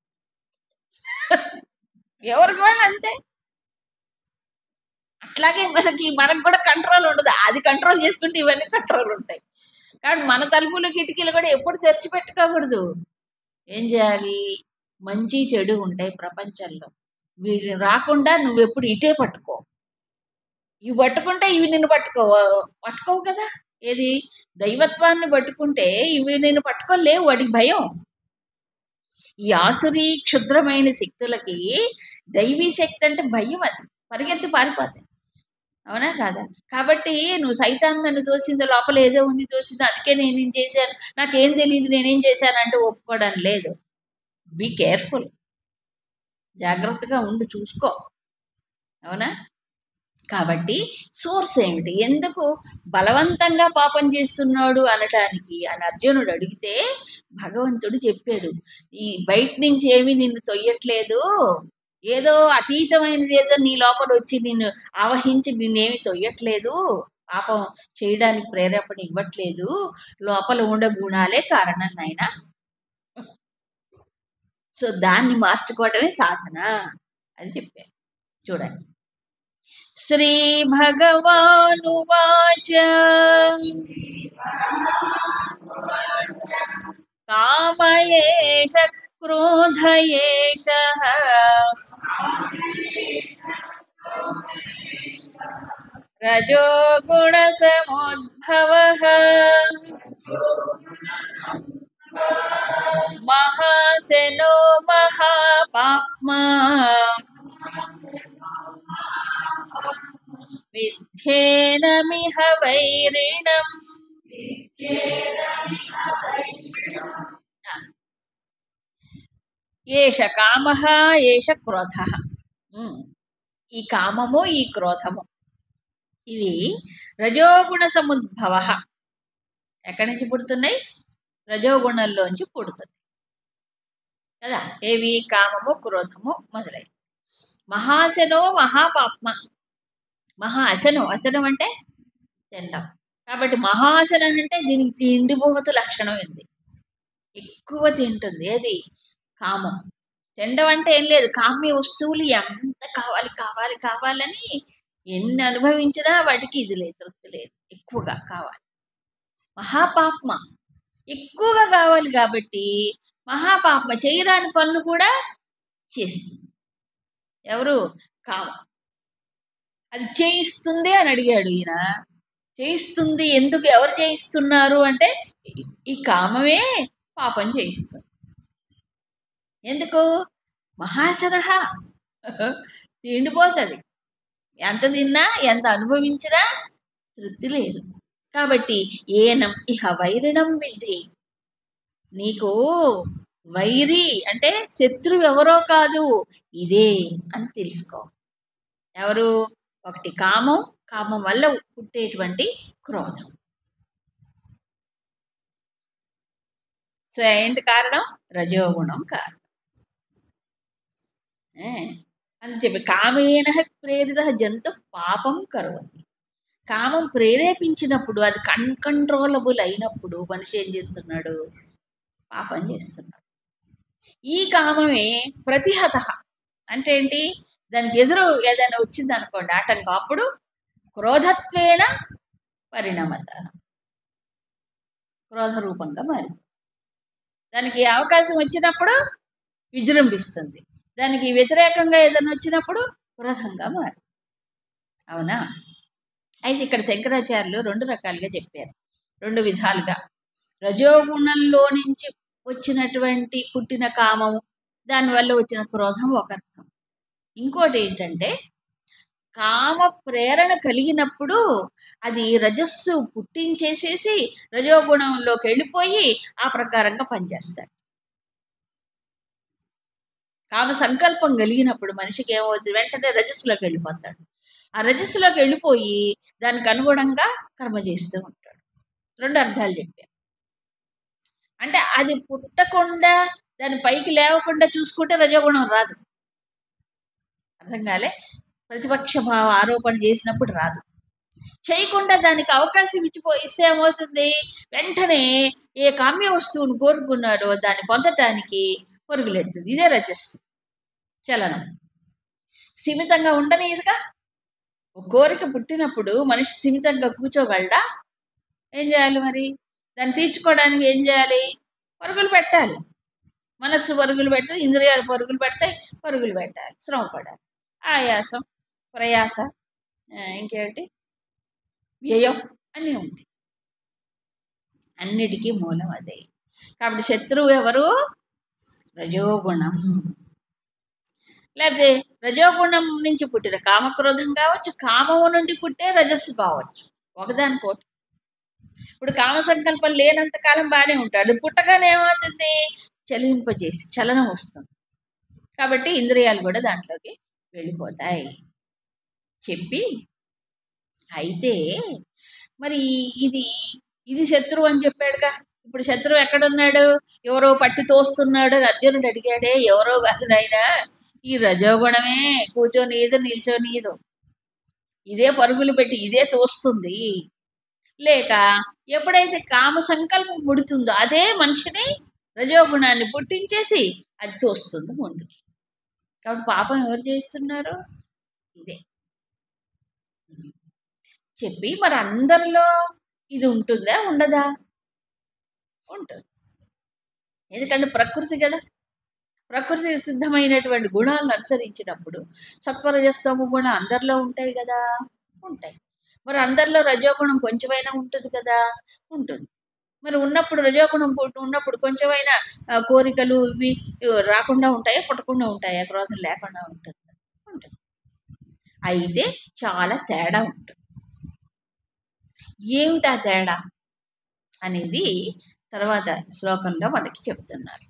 ఎవరికి వాళ్ళు అంతే. అట్లాగే మనకు కూడా కంట్రోల్ ఉండదు. అది కంట్రోల్ చేసుకుంటే ఇవన్నీ కంట్రోల్ ఉంటాయి. కానీ మన తలుపులు కిటికీలు కూడా ఎప్పుడు తెరిచి పెట్టుకోకూడదు. ఏం చేయాలి? మంచి చెడు ఉంటాయి ప్రపంచంలో, వీటిని రాకుండా నువ్వెప్పుడు ఇటే పట్టుకో. ఇవి పట్టుకుంటే ఇవి నిన్ను పట్టుకోవు కదా. ఏది? దైవత్వాన్ని పట్టుకుంటే ఇవి నిన్ను పట్టుకోలేవు, వాడికి భయం. ఈ ఆసురీ క్షుద్రమైన శక్తులకి దైవీ శక్తి అంటే భయం, అది పరిగెత్తి పారిపోతాయి. అవునా కాదా? కాబట్టి నువ్వు సైతాన్ నన్ను తోసిందో, లోపల ఏదో ఉంది తోసిందో, అందుకే నేనేం చేశాను, నాకేం తెలియదు నేనేం చేశాను అంటే ఒప్పుకోవడం లేదు. బీ కేర్ఫుల్, జాగ్రత్తగా ఉండి చూసుకో. అవునా? కాబట్టి సోర్స్ ఏమిటి? ఎందుకు బలవంతంగా పాపం చేస్తున్నాడు అనటానికి అని అర్జునుడు అడిగితే భగవంతుడు చెప్పాడు, ఈ బయట నుంచి ఏమీ నిన్ను తొయ్యట్లేదు, ఏదో అతీతమైనది ఏదో నీ లోపల వచ్చి నిన్ను ఆవహించి నిన్నేమి తొయ్యట్లేదు, పాపం చేయడానికి ప్రేరేపణ ఇవ్వట్లేదు, లోపల ఉండే గుణాలే కారణం నాయనా. సో దాన్ని మార్చుకోవడమే సాధన అని చెప్పారు. చూడండి, శ్రీ భగవానువాచ కామయేష క్రోధయేష రజోగుణ సముద్భవః మహాశనో మహాపాప్మా విద్యేనమిహ వైరిణం. ఏష కామః ఏష క్రోధః. ఈ కామము, ఈ క్రోధము ఇవి రజోగుణ సముద్భవ. ఎక్కడి నుంచి పుడుతున్నాయి? రజోగుణంలోంచి పుడుతున్నాయి కదా. ఏవి? కామము, క్రోధము మొదలై. మహాశనో మహాపాప్మ. అశనం అంటే తినడం. కాబట్టి మహాశనం అంటే దీనికి తిండిపోతు లక్షణం ఉంది, ఎక్కువ తింటుంది. ఏది? కామం. తినడం అంటే ఏం లేదు, కామ్య వస్తువులు ఎంత కావాలని ఎన్ని అనుభవించినా వాటికి ఇది లేదు, తృప్తి లేదు, ఎక్కువగా కావాలి. మహాపాప్మ ఎక్కువగా కావాలి కాబట్టి మహాపాప్మ చేయరాని పనులు కూడా చేస్తుంది. ఎవరు? కామం. అది చేయిస్తుంది అని అడిగాడు ఈయన. చేయిస్తుంది ఎందుకు? ఎవరు చేయిస్తున్నారు అంటే ఈ కామమే పాపం చేయిస్తుంది. ఎందుకు? మహాశరహ తిండిపోతుంది. ఎంత తిన్నా ఎంత అనుభవించినా తృప్తి లేదు. కాబట్టి ఏనం ఇహ వైరిణం విద్ధి, నీకు వైరి అంటే శత్రువు ఎవరో కాదు, ఇదే అని తెలుసుకో. ఎవరు? ఒకటి కామం, కామం వల్ల పుట్టేటువంటి క్రోధం. సో ఏంటి కారణం? రజోగుణం కారణం. అని చెప్పి కామేన ప్రేరిత జంతు పాపం కరోతి. కామం ప్రేరేపించినప్పుడు అది అన్కంట్రోలబుల్ అయినప్పుడు మనిషి ఏం చేస్తున్నాడు? పాపం చేస్తున్నాడు. ఈ కామమే ప్రతిహత అంటే ఏంటి? దానికి ఎదురు ఏదైనా వచ్చింది అనుకోండి ఆటంకం, అప్పుడు క్రోధత్వేన పరిణమత, క్రోధ రూపంగా మారి దానికి అవకాశం వచ్చినప్పుడు విజృంభిస్తుంది, దానికి వ్యతిరేకంగా ఏదైనా వచ్చినప్పుడు క్రోధంగా మారి. అవునా? అయితే ఇక్కడ శంకరాచార్యులు 2 రకాలుగా చెప్పారు, 2 విధాలుగా. రజోగుణంలో నుంచి వచ్చినటువంటి పుట్టిన కామము, దానివల్ల వచ్చిన క్రోధం ఒక అర్థం. ఇంకోటి ఏంటంటే కామ ప్రేరణ కలిగినప్పుడు అది రజస్సు పుట్టించేసేసి రజోగుణంలోకి వెళ్ళిపోయి ఆ ప్రకారంగా పనిచేస్తాడు. కామ సంకల్పం కలిగినప్పుడు మనిషికి ఏమవుతుంది? వెంటనే రజస్సులోకి వెళ్ళిపోతాడు. ఆ రజస్సులోకి వెళ్ళిపోయి దానికి అనుగుణంగా కర్మ చేస్తూ ఉంటాడు. 2 అర్థాలు చెప్పారు. అంటే అది పుట్టకుండా దాని పైకి లేవకుండా చూసుకుంటే రజోగుణం రాదు. అర్థం కాలే? ప్రతిపక్ష భావ ఆరోపణ చేసినప్పుడు రాదు. చేయకుండా దానికి అవకాశం ఇస్తే ఏమవుతుంది? వెంటనే ఏ కామ్య వస్తువును కోరుకున్నాడో దాన్ని పొందటానికి పరుగులెడుతుంది. ఇదే రజస్సు చలనం. స్థిమితంగా ఉండనిదిగా. కోరిక పుట్టినప్పుడు మనిషి స్థిమితంగా కూర్చోగలడా? ఏం చేయాలి మరి? దాన్ని తీర్చుకోవడానికి ఏం చేయాలి? పరుగులు పెట్టాలి. మనస్సు పరుగులు పెడితే ఇంద్రియాలు పరుగులు పెడతాయి, పరుగులు పెట్టాలి, శ్రమ పడాలి. ఆయాసం, ప్రయాస, ఇంకేంటి వ్యయం అన్నీ ఉంటాయి. అన్నిటికీ మూలం అదే. కాబట్టి శత్రువు ఎవరు? రజోగుణం. లేకపోతే రజోగుణం నుంచి పుట్టిన కామక్రోధం కావచ్చు, కామము నుండి పుట్టే రజస్సు కావచ్చు, ఒకదానికోటి. ఇప్పుడు కామ సంకల్పం లేనంత కాలం బాగానే ఉంటాడు. పుట్టగానే ఏమవుతుంది? చలింపజేసి చలనం వస్తుంది. కాబట్టి ఇంద్రియాలు కూడా దాంట్లోకి వెళ్ళిపోతాయి. చెప్పి అయితే మరి ఇది శత్రువు అని చెప్పాడుగా. ఇప్పుడు శత్రువు ఎక్కడున్నాడు? ఎవరో పట్టి తోస్తున్నాడు. అర్జునుడు అడిగాడే, ఎవరో కాదు నాయనా, ఈ రజోగుణమే కూర్చొనీదు నిల్చోనీదు, ఇదే పరుగులు పెట్టి ఇదే తోస్తుంది. లేక ఎప్పుడైతే కామ సంకల్పం పుడుతుందో అదే మనిషిని రజోగుణాన్ని పుట్టించేసి అది తోస్తుంది ముందుకి. కాబట్టి పాపం ఎవరు చేస్తున్నారు? ఇదే చెప్పి మరి అందరిలో ఇది ఉంటుందా ఉండదా? ఉంటుంది. ఎందుకంటే ప్రకృతి కదా. ప్రకృతి సిద్ధమైనటువంటి గుణాలను అనుసరించినప్పుడు సత్వరజస్తమ గుణం అందరిలో ఉంటాయి కదా, ఉంటాయి. మరి అందరిలో రజోగుణం కొంచెమైనా ఉంటుంది కదా, ఉంటుంది. మరి ఉన్నప్పుడు రజోగుణం ఉన్నప్పుడు కొంచెమైనా కోరికలు ఇవి రాకుండా ఉంటాయా, పుట్టకుండా ఉంటాయా? క్రోధం లేకుండా ఉంటుంది, ఉంటుంది. అయితే చాలా తేడా ఉంటుంది. ఏమిటా తేడా అనేది తర్వాత శ్లోకంలో మనకి చెప్తున్నారు.